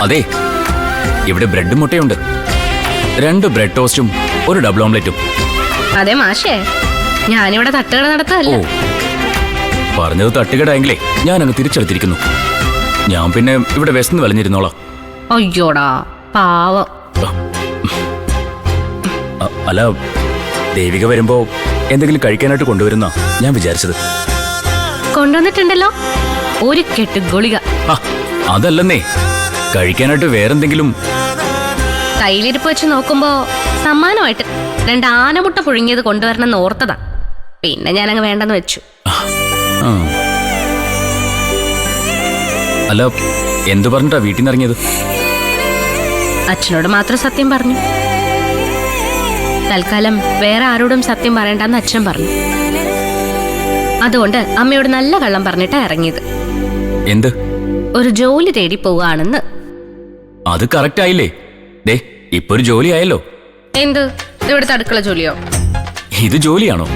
അതെ, ഇവിടെ ബ്രെഡും മുട്ടയുണ്ട്. 2 ബ്രെഡ് ടോസ്റ്റും ഒരു ഡബിൾ ഓംലെറ്റും. അതെ മാഷേ, ഞാനിവിടെ തട്ടുകട നടത്തല്ല. പറഞ്ഞത് തട്ടുകടായെങ്കിലേ ഞാൻ അങ്ങ് തിരിച്ചെടുത്തിരിക്കുന്നു. ഞാൻ പിന്നെ ഇവിടെ വിശന്ന് വലഞ്ഞിരുന്നോളാം. അയ്യോടാ പാവം. അല്ല, ദേവിക വരുമ്പോ എന്തെങ്കിലും കഴിക്കാനായിട്ട് കൊണ്ടുവരുന്ന ഞാൻ വിചാരിച്ചത്. കൊണ്ടുവന്നിട്ടുണ്ടല്ലോ ഒരു കെട്ട് ഗുളിക. അതല്ലെന്നേ, കഴിക്കാനായിട്ട് വേറെന്തെങ്കിലും. കയ്യിലിരിപ്പ് വെച്ച് നോക്കുമ്പോ സമ്മാനമായിട്ട് 2 ആനമുട്ട പുഴുങ്ങിയത് കൊണ്ടുവരണമെന്ന് ഓർത്തതാ. പിന്നെ ഞാനങ്ങ് വേണ്ടെന്ന് വെച്ചു. അല്ല, എന്തു പറഞ്ഞിട്ടാ വീട്ടിൽ നിന്ന് ഇറങ്ങിയത്? അച്ഛനോട് മാത്രം സത്യം പറഞ്ഞു. തൽക്കാലം വേറെ ആരോടും സത്യം പറയണ്ടെന്ന് അച്ഛൻ പറഞ്ഞു. അതുകൊണ്ട് അമ്മയോട് നല്ല കള്ളം പറഞ്ഞിട്ടാ ഇറങ്ങിയത്. എന്ത്? ഒരു ജോലി തേടി പോവാണെന്ന്. അത് കറക്റ്റ് ആയില്ലേ? ദേ, ഇപ്പൊ ഒരു ജോലി ആയല്ലോ. എന്ത്? ഇവിടുത്തെ അടുക്കള ജോലിയോ? ഇത് ജോലിയാണോ?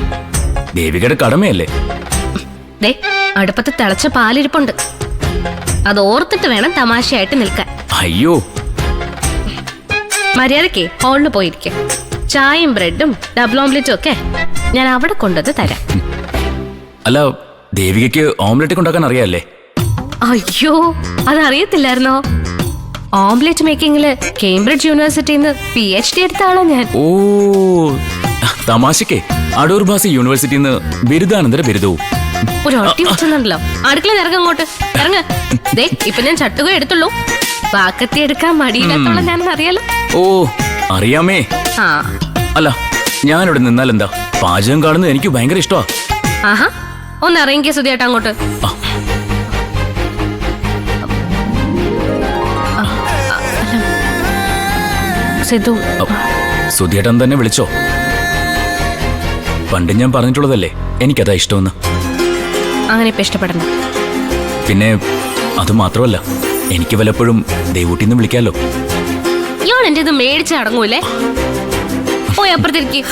ദേവികയുടെ കടമയല്ലേ? ദേ, അടുപ്പത്ത് തിളച്ച പാലിരിപ്പുണ്ട്. അത് ഓർത്തിട്ട് വേണം തമാശയായിട്ട് നിൽക്കാൻ. അയ്യോ, മര്യാദയ്ക്ക് ഹോളിൽ പോയിരിക്കെ. ചായയും ബ്രെഡും ഡബിൾ ഓംലെറ്റും ഒക്കെ ഞാൻ അവിടെ കൊണ്ടുവന്ന് തരാം. അല്ല, ദേവികയ്ക്ക് ഓംലെറ്റ് ഉണ്ടാക്കാൻ അറിയാല്ലേ? അയ്യോ, അതറിയത്തില്ലായിരുന്നോ? ഓംലെറ്റ് മേക്കിങ്ങില് കേംബ്രിഡ്ജ് യൂണിവേഴ്സിറ്റിന്ന് PhD എടുത്ത ആളാ ഞാൻ. ഓ, തമാശക്ക് അടൂർ ഭാസി യൂണിവേഴ്സിറ്റിന്ന് ബിരുദാനന്തര ബിരുദവും. ഒരു ഒട്ടി വെച്ചെന്നുണ്ടല്ലോ. അടുക്കള ഇറങ്ങോട്ട് ഇറങ്ങ. ദേ, ഇപ്പൊ ഞാൻ ചട്ടുക എടുത്തുള്ളൂ. വാക്കത്തി എടുക്കാൻ മടിയില്ലാത്തോളം ഞാനെന്ന് അറിയാലോ. ഓ, അറിയാമേ. അല്ല, ഞാനിവിടെ നിന്നാൽ എന്താ? പാചകം കാണുന്നത് എനിക്ക് ഭയങ്കര ഇഷ്ടമാ. ആഹാ, ഒന്ന് ഇറങ്ങിയ സുധിയേട്ടാ അങ്ങോട്ട്. സിദ്ധു, സുധിയേട്ടൻ തന്നെ വിളിച്ചോ? പണ്ട് ഞാൻ പറഞ്ഞിട്ടുള്ളതല്ലേ എനിക്കതാ ഇഷ്ടമെന്ന്. അങ്ങനെ ഇപ്പൊ ഇഷ്ടപ്പെടണ്ട. പിന്നെ അത് മാത്രമല്ല, എനിക്ക് വല്ലപ്പോഴും ദേവൂട്ടിന്ന് വിളിക്കാലോ. ഇയാൾ എന്റെ ഇത് മേടിച്ച് അടങ്ങൂലേ? പോയി അപ്പുറത്തിരിക്കും.